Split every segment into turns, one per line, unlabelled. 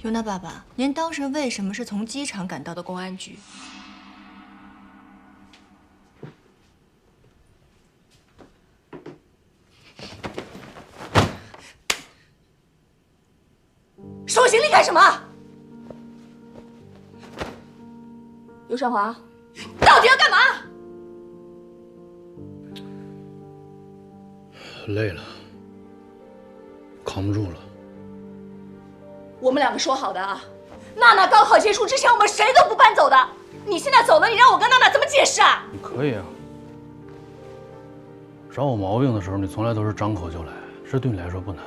尤娜爸爸，您当时为什么是从机场赶到的公安局？
收行李干什么？尤少华，到底要干嘛？
累了，扛不住了。
我们两个说好的啊，娜娜高考结束之前我们谁都不搬走的。你现在走了，你让我跟娜娜怎么解释啊？
你可以啊。找我毛病的时候，你从来都是张口就来，这对你来说不难。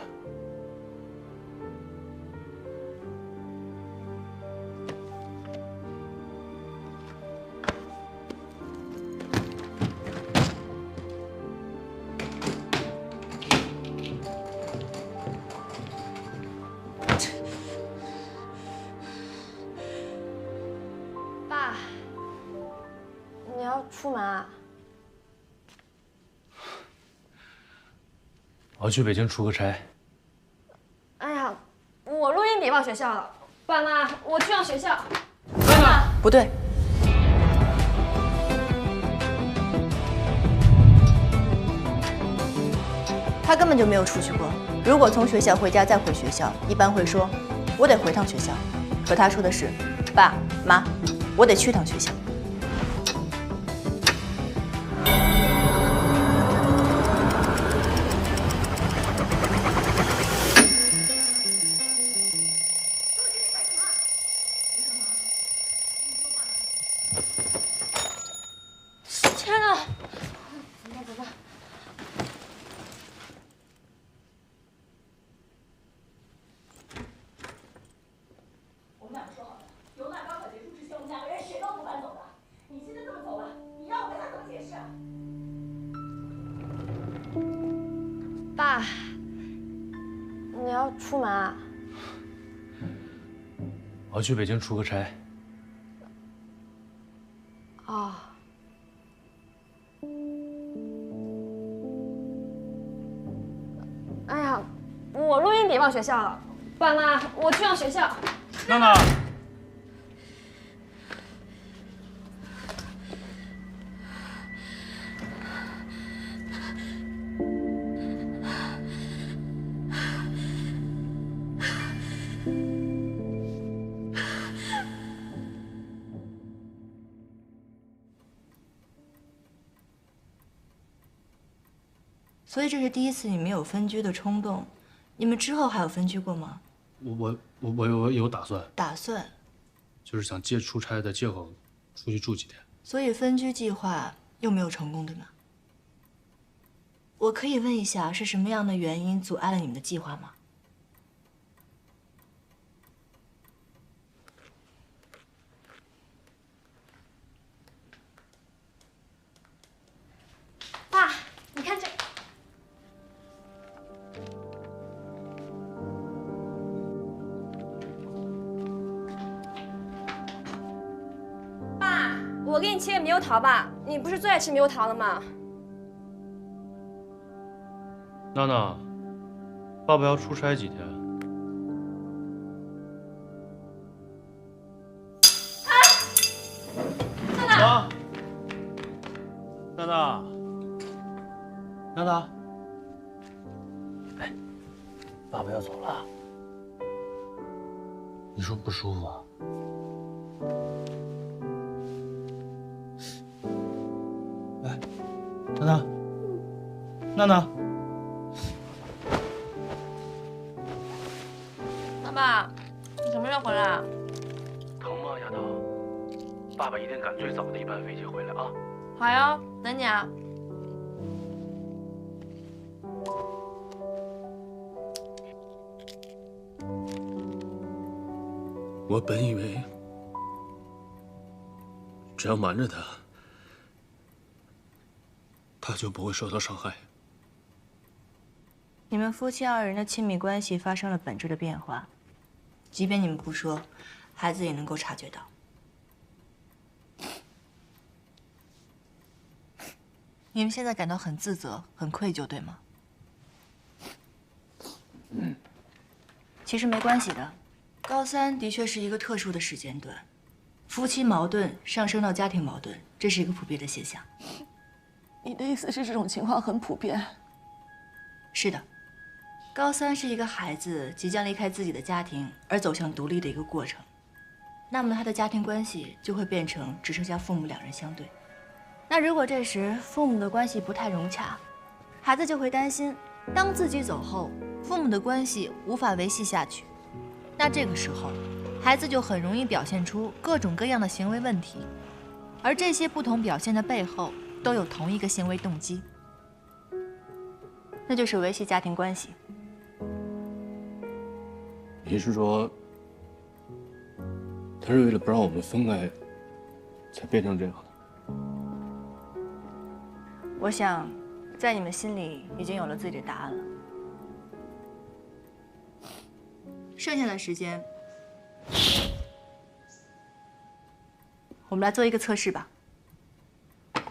爸，你要出门啊？
我要去北京出个差。
哎呀，我录音笔忘学校了，爸妈，我去趟学校。
娜娜，
不对，他根本就没有出去过。如果从学校回家再回学校，一般会说“我得回趟学校”，可他说的是“爸妈，我得去趟学校”。
天哪！怎么办？
我们两个说好的，尤娜高考结束之前，我们两个人谁都不搬走的。你现在这么走了，你让我跟她怎么解释啊？
爸，你要出门啊？
我要去北京出个差。
哦。哎呀，我录音笔忘学校了，爸妈，我去趟学校。
娜娜。
所以这是第一次你们有分居的冲动，你们之后还有分居过吗？
我有打算，
打算。
就是想借出差的借口出去住几天。
所以分居计划又没有成功，对吗？我可以问一下，是什么样的原因阻碍了你们的计划吗？
爸，你看这。爸，我给你切个猕猴桃吧，你不是最爱吃猕猴桃了吗？
娜娜，爸爸要出差几天？啊！娜娜，娜娜，哎，爸爸要走了，你说不舒服啊？哎，娜娜，娜娜。
爸爸，你什么时候回来啊？
疼吗，丫头？爸爸一定赶最早的一班飞机回来啊！
好呀，等你啊。
我本以为只要瞒着他，他就不会受到伤害。
你们夫妻二人的亲密关系发生了本质的变化，即便你们不说，孩子也能够察觉到。你们现在感到很自责、很愧疚，对吗？其实没关系的，高三的确是一个特殊的时间段，夫妻矛盾上升到家庭矛盾，这是一个普遍的现象。
你的意思是这种情况很普遍？
是的，高三是一个孩子即将离开自己的家庭而走向独立的一个过程，那么他的家庭关系就会变成只剩下父母两人相对。那如果这时父母的关系不太融洽，孩子就会担心，当自己走后，父母的关系无法维系下去。那这个时候，孩子就很容易表现出各种各样的行为问题，而这些不同表现的背后，都有同一个行为动机，那就是维系家庭关系。
你是说，他是为了不让我们分开，才变成这样的？
我想，在你们心里已经有了自己的答案了。剩下的时间，我们来做一个测试吧。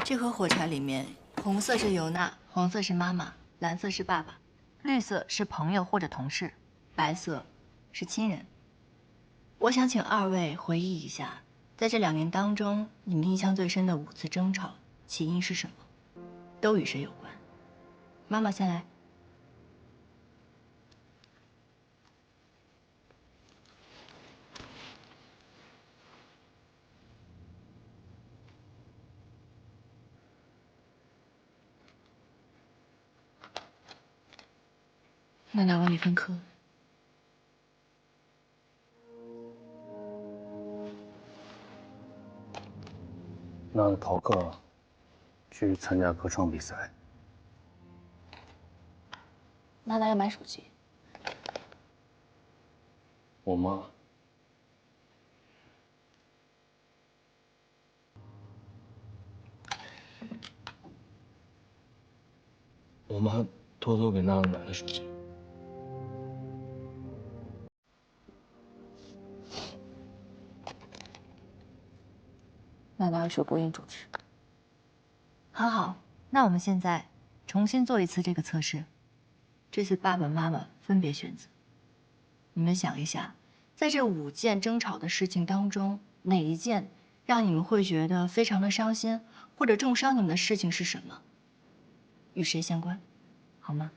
这盒火柴里面，红色是尤娜，黄色是妈妈，蓝色是爸爸，绿色是朋友或者同事，白色是亲人。我想请二位回忆一下，在这2年当中，你们印象最深的5次争吵，起因是什么？都与谁有关？妈妈先来。那来问理分科。
那逃课去参加歌唱比赛。
娜娜要买手机。
我妈。我妈偷偷给娜娜买了手机。
娜娜要学播音主持。
很好，那我们现在重新做一次这个测试。这次爸爸妈妈分别选择，你们想一下，在这5件争吵的事情当中，哪一件让你们会觉得非常的伤心，或者重伤你们的事情是什么？与谁相关？好吗？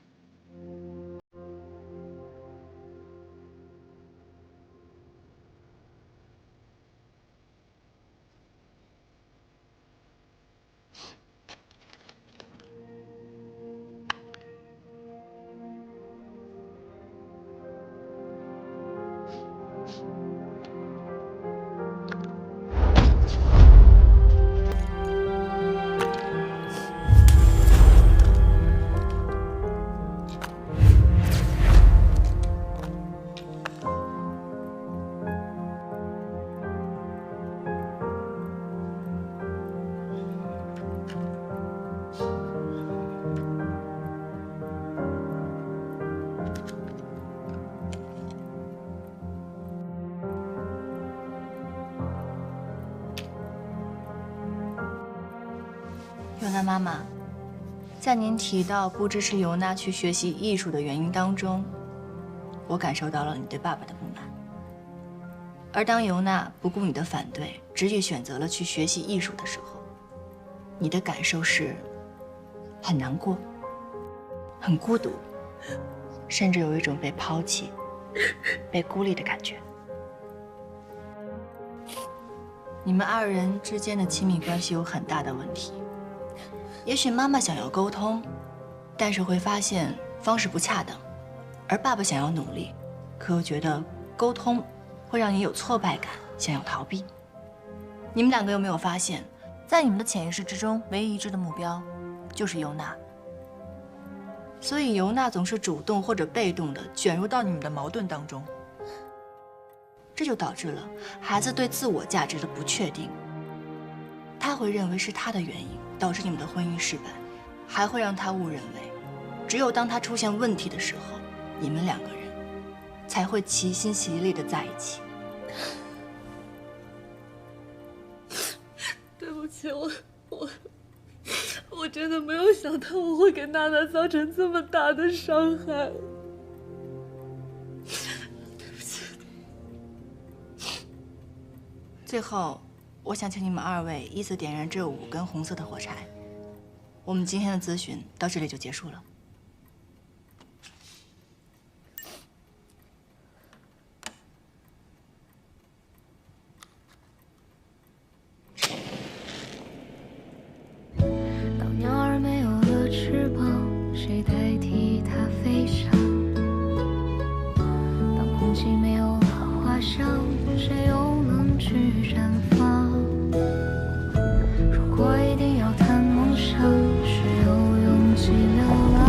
尤娜妈妈，在您提到不支持尤娜去学习艺术的原因当中，我感受到了你对爸爸的不满。而当尤娜不顾你的反对，执意选择了去学习艺术的时候，你的感受是很难过、很孤独，甚至有一种被抛弃、被孤立的感觉。你们2人之间的亲密关系有很大的问题。也许妈妈想要沟通，但是会发现方式不恰当，而爸爸想要努力，可又觉得沟通会让你有挫败感，想要逃避。你们2个有没有发现，在你们的潜意识之中，唯一一致的目标就是尤娜。所以尤娜总是主动或者被动地卷入到你们的矛盾当中，这就导致了孩子对自我价值的不确定。他会认为是他的原因导致你们的婚姻失败，还会让他误认为，只有当他出现问题的时候，你们2个人才会齐心协力地在一起。
对不起，我真的没有想到我会给娜娜造成这么大的伤害。对不起。
最后，我想请你们2位依次点燃这5根红色的火柴。我们今天的咨询到这里就结束了。
当鸟儿没有了翅膀，谁代替它飞翔？当空气没有了花香，谁又能去绽放？如果一定要谈梦想，需有勇气流浪。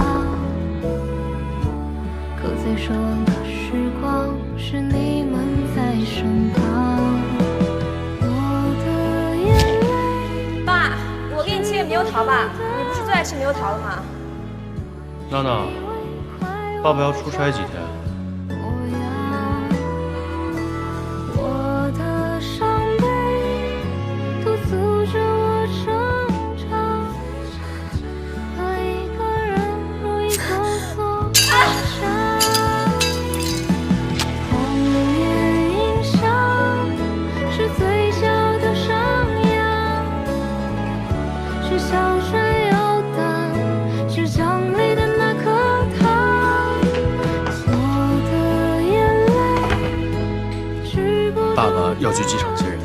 可最奢望的时光，是你们在身旁。我的眼泪。
爸，我给你切个猕猴桃吧，你不是最爱吃猕猴桃的吗？
娜娜，爸爸要出差几天？
我的伤悲督促着我成长，和一个人如一座座火山，童年印象是最小的上扬，是小船游荡，是奖励的那颗糖，我的眼泪止不住。
爸爸要去机场接人。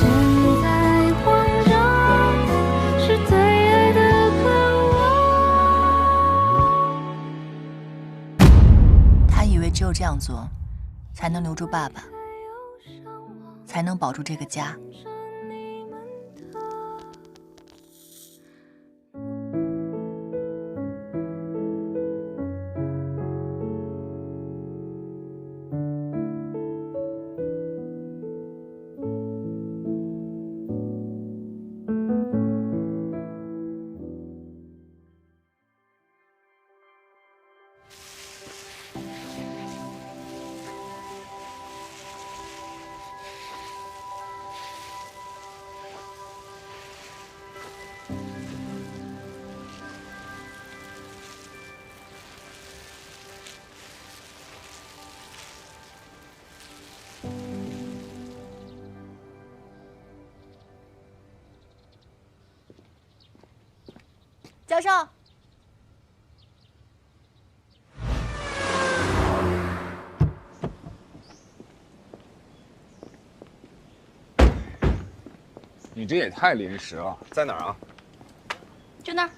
现在慌张是对爱的渴望。
他以为只有这样做，才能留住爸爸，才能保住这个家。
教授，
你这也太临时了，在哪儿啊？
就那儿，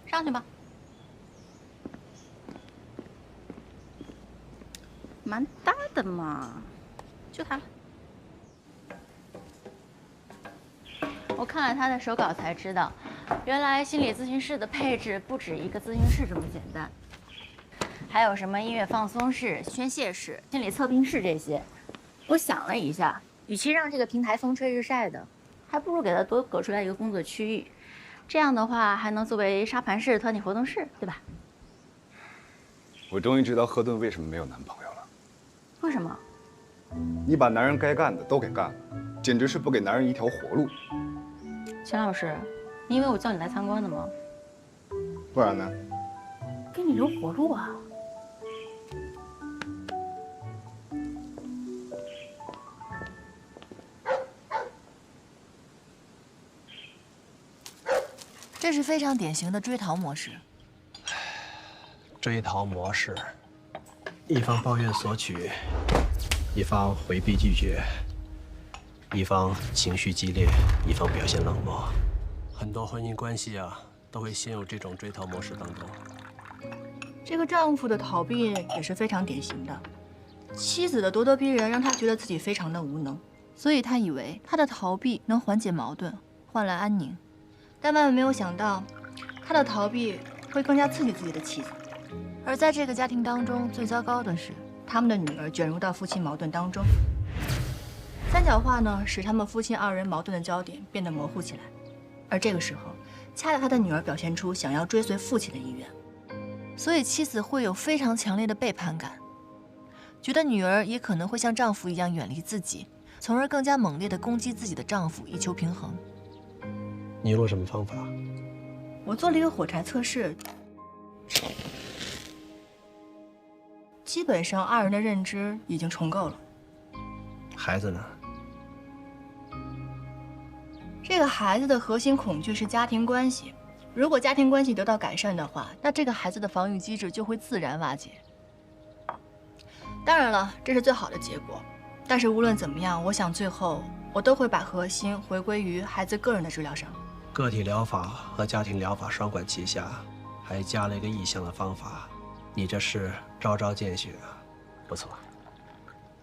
上去吧。
蛮大的嘛，就它。我看了他的手稿才知道，原来心理咨询室的配置不止一个咨询室这么简单，还有什么音乐放松室、宣泄室、心理测评室这些。我想了一下，与其让这个平台风吹日晒的，还不如给他多隔出来一个工作区域，这样的话还能作为沙盘室、团体活动室，对吧？
我终于知道赫顿为什么没有男朋友了。
为什么？
你把男人该干的都给干了，简直是不给男人一条活路。
钱老师，你以为我叫你来参观的吗？
不然呢？
给你留活路啊！
这是非常典型的追逃模式。
追逃模式，一方抱怨索取，一方回避拒绝，一方情绪激烈，一方表现冷漠。很多婚姻关系啊，都会陷入这种追逃模式当中。
这个丈夫的逃避也是非常典型的，妻子的咄咄逼人让他觉得自己非常的无能，所以他以为他的逃避能缓解矛盾，换来安宁。但万万没有想到，他的逃避会更加刺激自己的妻子。而在这个家庭当中，最糟糕的是，他们的女儿卷入到夫妻矛盾当中。三角化呢，使他们夫妻2人矛盾的焦点变得模糊起来。而这个时候，恰恰他的女儿表现出想要追随父亲的意愿，所以妻子会有非常强烈的背叛感。觉得女儿也可能会像丈夫一样远离自己，从而更加猛烈地攻击自己的丈夫，以求平衡。
你用了什么方法？
我做了一个火柴测试，基本上二人的认知已经重构了。
孩子呢？
这个孩子的核心恐惧是家庭关系，如果家庭关系得到改善的话，那这个孩子的防御机制就会自然瓦解。当然了，这是最好的结果，但是无论怎么样，我想最后我都会把核心回归于孩子个人的治疗上。
个体疗法和家庭疗法双管齐下，还加了一个意向的方法，你这是招招见血啊，不错。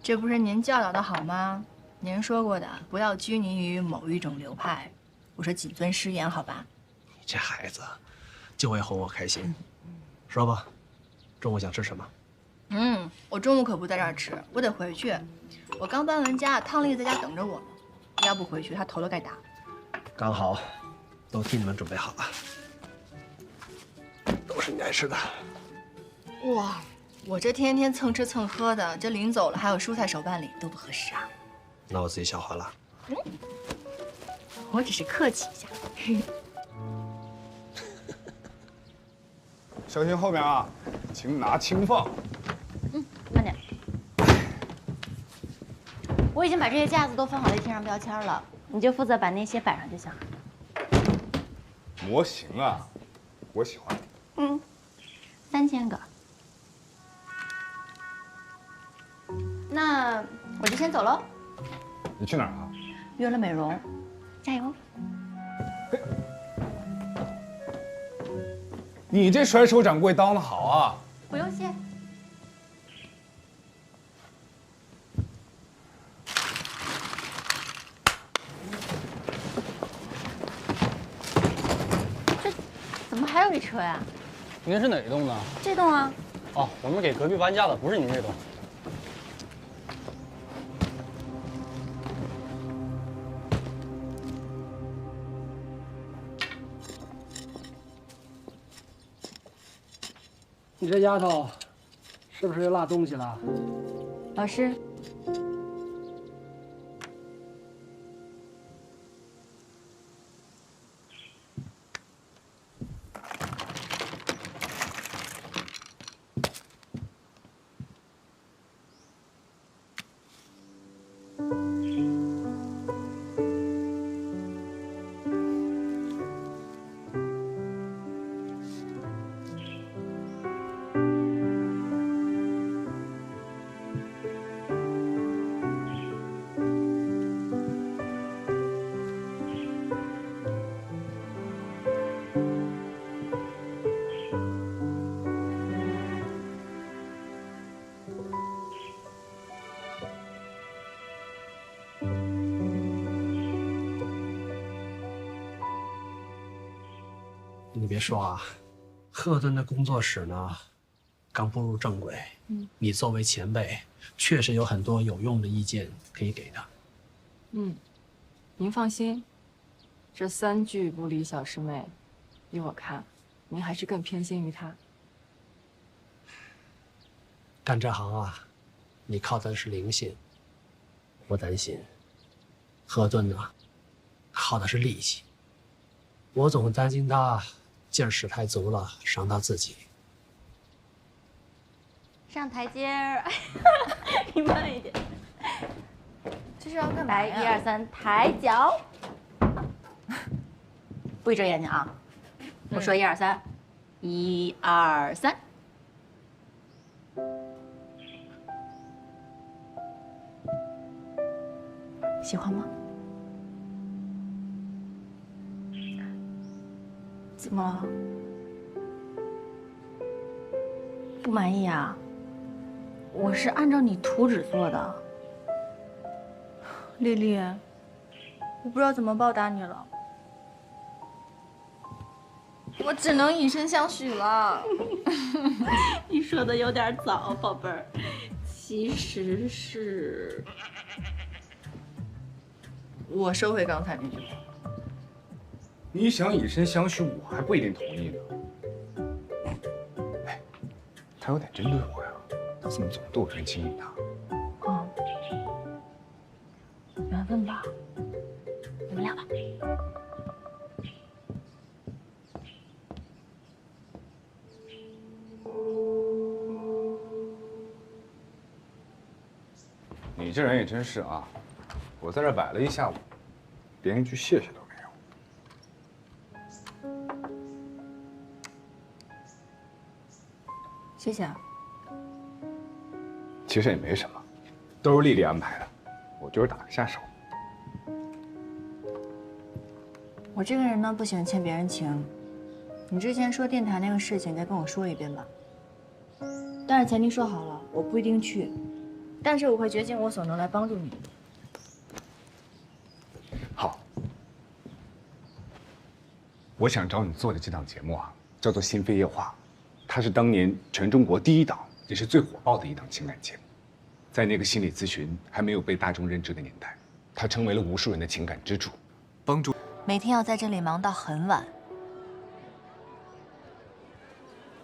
这不是您教导的好吗？您说过的，不要拘泥于某一种流派，我是谨遵师言，好吧？
你这孩子，就会哄我开心。说吧，中午想吃什么？
我中午可不在这儿吃，我得回去。我刚搬完家，汤丽在家等着我呢，要不回去她头都该打。
刚好，都替你们准备好了，都是你爱吃的。
哇，我这天天蹭吃蹭喝的，这临走了还有蔬菜手办礼，多不合适啊！
那我自己消化了。
我只是客气一下。
小心后面啊，请拿轻放。
慢点。我已经把这些架子都放好在贴上标签了，你就负责把那些摆上就行了。
模型啊，我喜欢。
3000个。那我就先走喽。
你去哪儿啊？
约了美容，加油！
你这甩手掌柜当的好啊！
不用谢。这怎么还有一车呀？
您是哪栋的？
这栋啊。
哦，我们给隔壁搬家的，不是您这栋。你这丫头，是不是又落东西了？
老师。
你别说啊，赫顿的工作室呢，刚步入正轨。你作为前辈，确实有很多有用的意见可以给的。
您放心，这3句不离小师妹，依我看，您还是更偏心于她。
干这行啊，你靠的是灵性，我担心。赫顿呢，靠的是力气，我总担心他劲儿使太足了，伤到自己。
上台阶儿，你慢一点。这是要干嘛呀？来，1、2、3，抬脚。不许遮眼睛啊！我说1、2、3，1、2、3。喜欢吗？怎么了？不满意啊？我是按照你图纸做的。丽丽，我不知道怎么报答你了，我只能以身相许了。你说的有点早，宝贝儿，其实是……
我收回刚才那句话。
你想以身相许，我还不一定同意呢。哎，他有点针对我呀。他怎么总对我专情于他？
哦，缘分吧，你们俩吧。
你这人也真是啊！我在这摆了一下午，连一句谢谢都没有。
谢谢啊。
其实也没什么，都是丽丽安排的，我就是打个下手。
我这个人呢，不喜欢欠别人情。你之前说电台那个事情，再跟我说一遍吧。但是前提说好了，我不一定去，但是我会竭尽我所能来帮助你。
好，我想找你做的这档节目啊，叫做《新飞夜话》，它是当年全中国第一档，也是最火爆的一档情感节目。在那个心理咨询还没有被大众认知的年代，它成为了无数人的情感支柱，帮助
每天要在这里忙到很晚。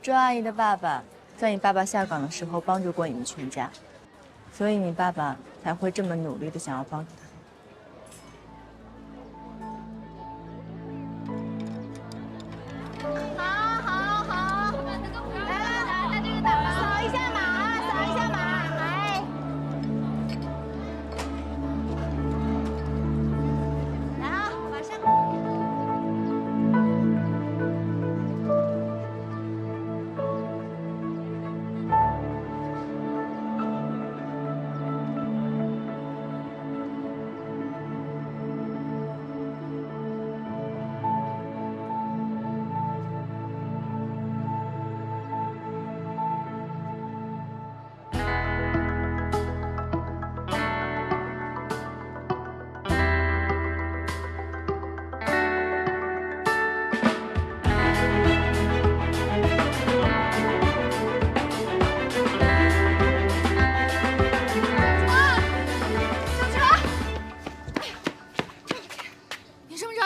周阿姨的爸爸在你爸爸下岗的时候帮助过你们全家，所以你爸爸才会这么努力的想要帮助他。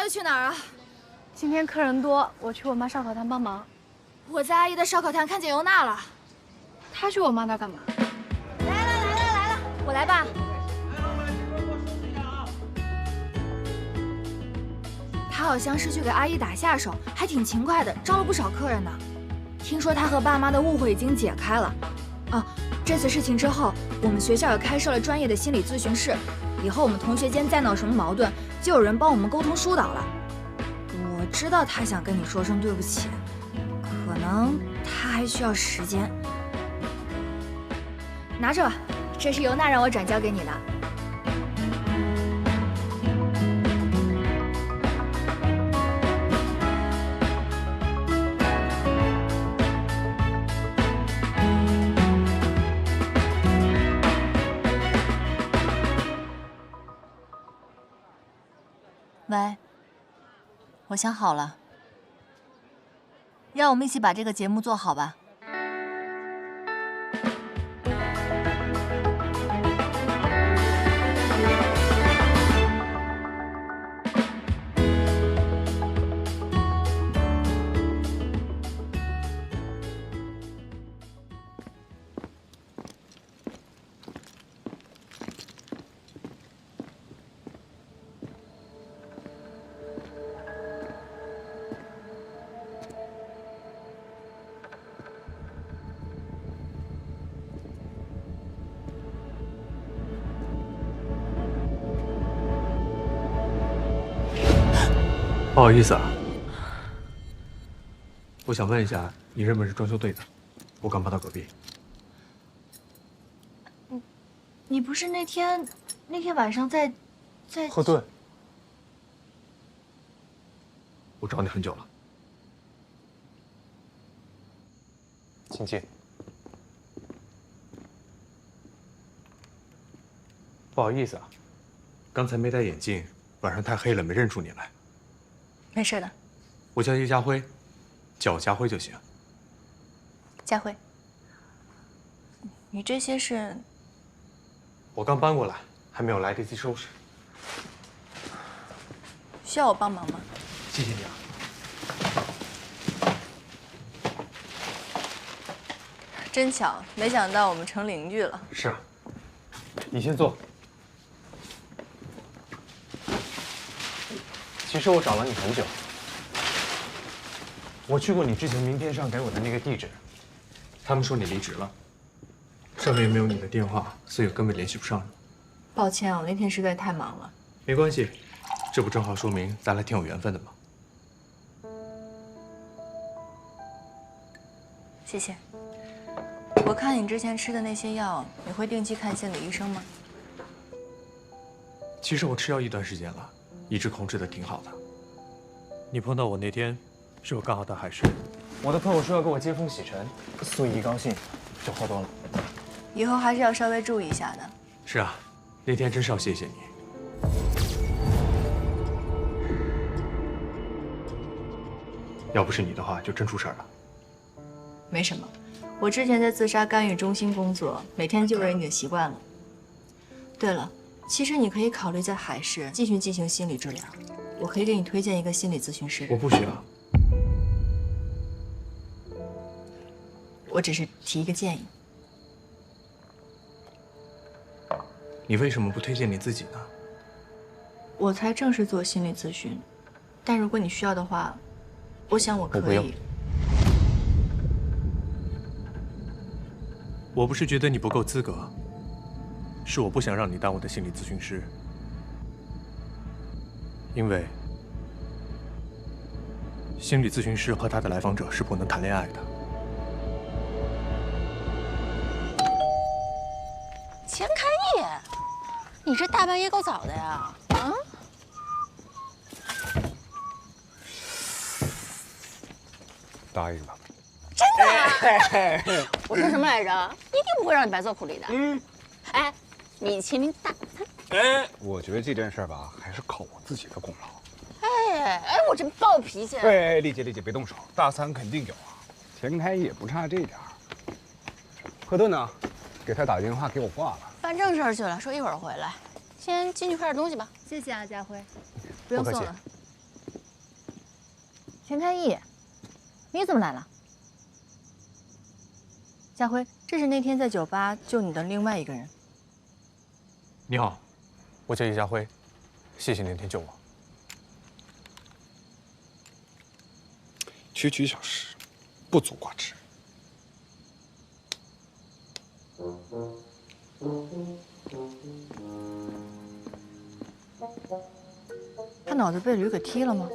去哪儿啊？
今天客人多，我去我妈烧烤摊帮忙。
我在阿姨的烧烤摊看见尤娜了。
她去我妈那干嘛？
来了，我来吧。她好像是去给阿姨打下手，还挺勤快的，招了不少客人呢。听说她和爸妈的误会已经解开了。啊，这次事情之后，我们学校也开设了专业的心理咨询室。以后我们同学间再闹什么矛盾，就有人帮我们沟通疏导了。我知道他想跟你说声对不起，可能他还需要时间。拿着吧，这是尤娜让我转交给你的。
喂，我想好了，让我们一起把这个节目做好吧。
不好意思啊，我想问一下，你认不认识装修队的？我刚搬到隔壁。
你不是那天晚上在
后盾，我找你很久了，请进。不好意思啊，刚才没戴眼镜，晚上太黑了，没认出你来。
没事的。
我叫叶家辉，叫我家辉就行。
佳辉，你这些是？
我刚搬过来，还没有来得及收拾。
需要我帮忙吗？
谢谢你啊。
真巧，没想到我们成邻居了。
是啊，你先坐。其实我找了你很久，我去过你之前名片上给我的那个地址，他们说你离职了，上面也没有你的电话，所以我根本联系不上你。
抱歉，我那天实在太忙了。
没关系，这不正好说明咱俩挺有缘分的吗？
谢谢。我看你之前吃的那些药，你会定期看心理医生吗？
其实我吃药一段时间了，一直控制的挺好的。你碰到我那天，是我刚好到海市，我的朋友说要给我接风洗尘，所以一高兴就喝多了。
以后还是要稍微注意一下的。
是啊，那天真是要谢谢你。要不是你的话，就真出事儿了。
没什么，我之前在自杀干预中心工作，每天救人已经习惯了。对了，其实你可以考虑在海市继续进行心理治疗，我可以给你推荐一个心理咨询师。
我不需要。
我只是提一个建议。
你为什么不推荐你自己呢？
我才正式做心理咨询，但如果你需要的话，我想我可以。
我不用。我不是觉得你不够资格，是我不想让你当我的心理咨询师，因为心理咨询师和他的来访者是不能谈恋爱的。
钱开业，你这大半夜够早的呀？啊？
答应了。
真的啊？我说什么来着？一定不会让你白做苦力的。哎，米其林大餐。
我觉得这件事吧，还是靠我自己的功劳。
哎，我这暴脾气。
丽姐，别动手，大餐肯定有啊。钱开也不差这点儿。何顿呢？给他打电话，给我挂了。
办正事去了，说一会儿回来。先进去快点东西吧。
谢谢啊，家辉，不用送了。
钱开义，你怎么来了？
家辉，这是那天在酒吧救你的另外一个人。
你好，我叫叶家辉，谢谢你那天救我。
区区小事，不足挂齿。
他脑子被驴给踢了吗？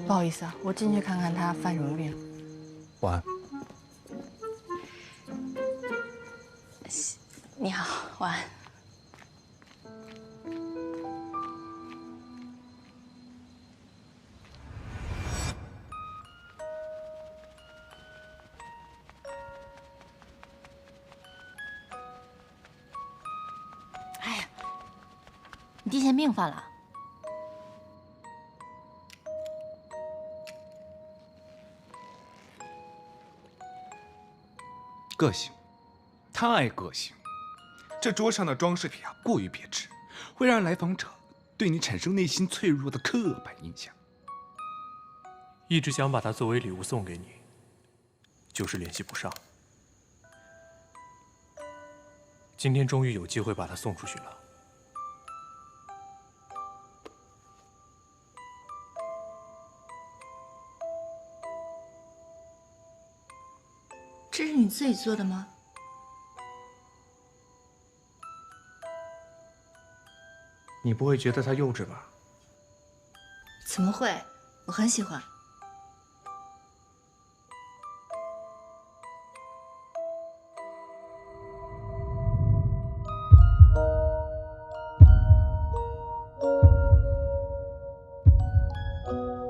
不好意思啊，我进去看看他犯什么病。
晚安。
你好，晚安。
哎呀，你癫痫病犯了。
个性，太个性。这桌上的装饰品啊，过于别致，会让来访者对你产生内心脆弱的刻板印象。
一直想把它作为礼物送给你，就是联系不上。今天终于有机会把它送出去了。
这是你自己做的吗？
你不会觉得它幼稚吧？
怎么会？我很喜欢。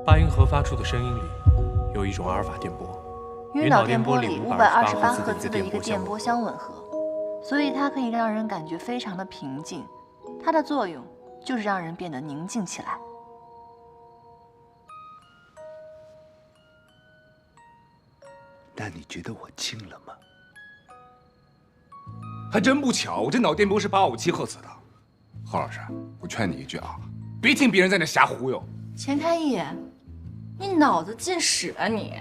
八音盒发出的声音里有一种阿尔法电波。
与脑电波里528赫兹的一个电波相吻合，所以它可以让人感觉非常的平静。它的作用就是让人变得宁静起来。
那你觉得我轻了吗？还真不巧，我这脑电波是857赫兹的。郝老师，我劝你一句啊，别听别人在那瞎忽悠。
钱开义，你脑子进屎啊你！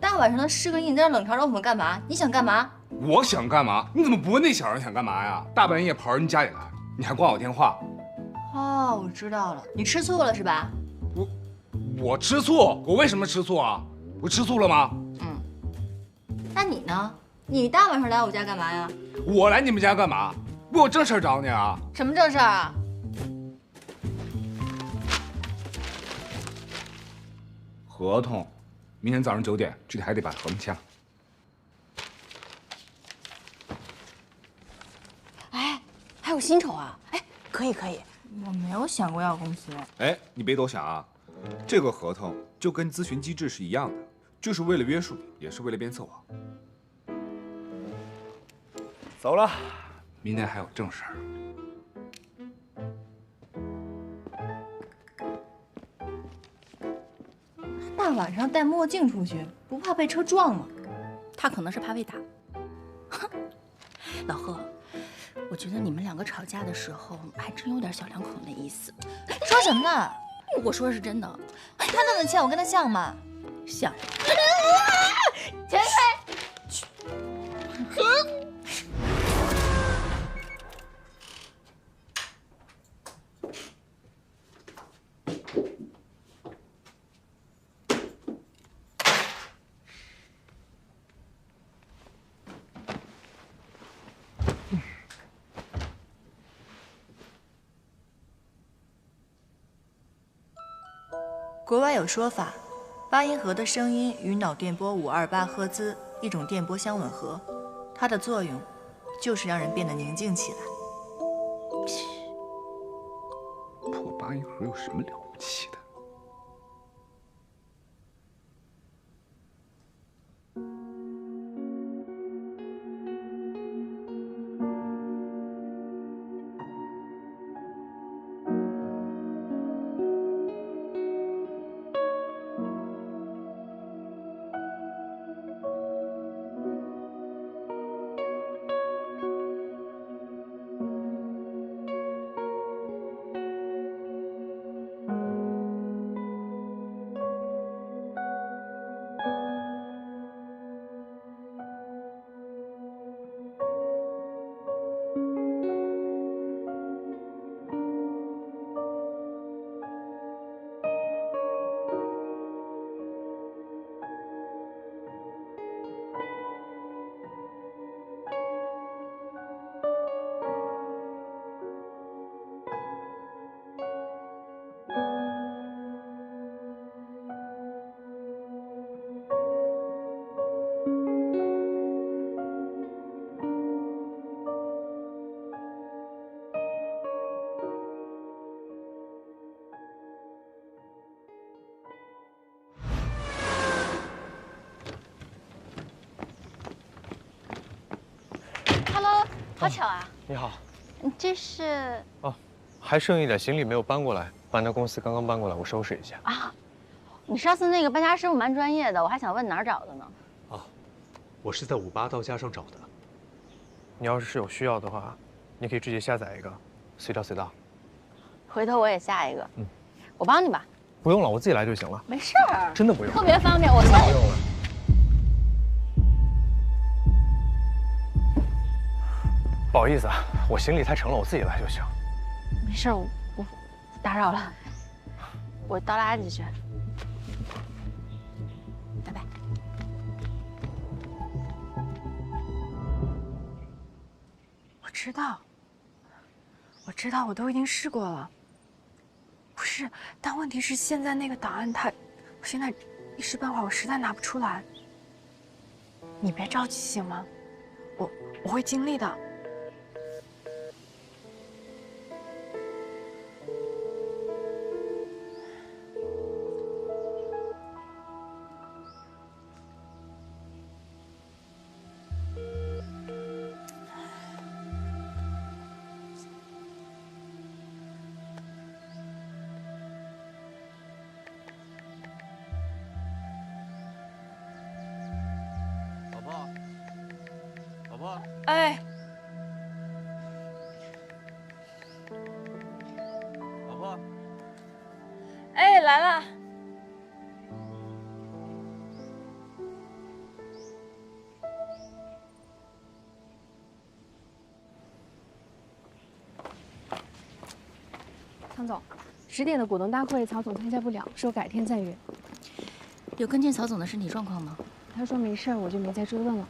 大晚上的试个印，你在这冷嘲热讽干嘛？你想干嘛？
我想干嘛？你怎么不问那小人想干嘛呀？大半夜跑人家里来，你还挂我电话？
哦，我知道了，你吃醋了是吧？
我吃醋？我为什么吃醋啊？我吃醋了吗？
那你呢？你大晚上来我家干嘛呀？
我来你们家干嘛？我有正事找你啊！
什么正事儿啊？
合同，明天早上9点，具体还得把合同签了。
哎，还有薪酬啊？哎，可以。
我没有想过要公司。
哎，你别多想啊，这个合同就跟咨询机制是一样的，就是为了约束你，也是为了鞭策我。
走了，明天还有正事儿。
大晚上戴墨镜出去，不怕被车撞吗？
他可能是怕被打。哼，老贺，我觉得你们两个吵架的时候还真有点小两口那意思。
说什么呢？
我说的是真的。
他那么欠，我跟他像吗？
像。
钱财。国外有说法，八音盒的声音与脑电波528赫兹一种电波相吻合，它的作用就是让人变得宁静起来。
破八音盒有什么了不起的？
好巧啊！
你好，
这是
哦，还剩一点行李没有搬过来，搬到公司刚刚搬过来，我收拾一下
啊。你上次那个搬家师傅蛮专业的，我还想问哪儿找的呢。
啊，我是在58到家上找的。你要是有需要的话，你可以直接下载一个，随叫随到。
回头我也下一个。我帮你吧。
不用了，我自己来就行了。
没事儿，
真的不用，
特别方便。我现在
不用了。不好意思啊，我行李太沉了，我自己来就行。
没事，我打扰了，我倒垃圾去。拜拜。
我知道，我都已经试过了。不是，但问题是现在那个档案我现在一时半会儿我实在拿不出来。你别着急行吗？我会尽力的。哎，
老婆，
哎，来了。
常总，10点的股东大会，曹总参加不了，说改天再约。
有跟进曹总的身体状况吗？
他说没事儿，我就没再追问了。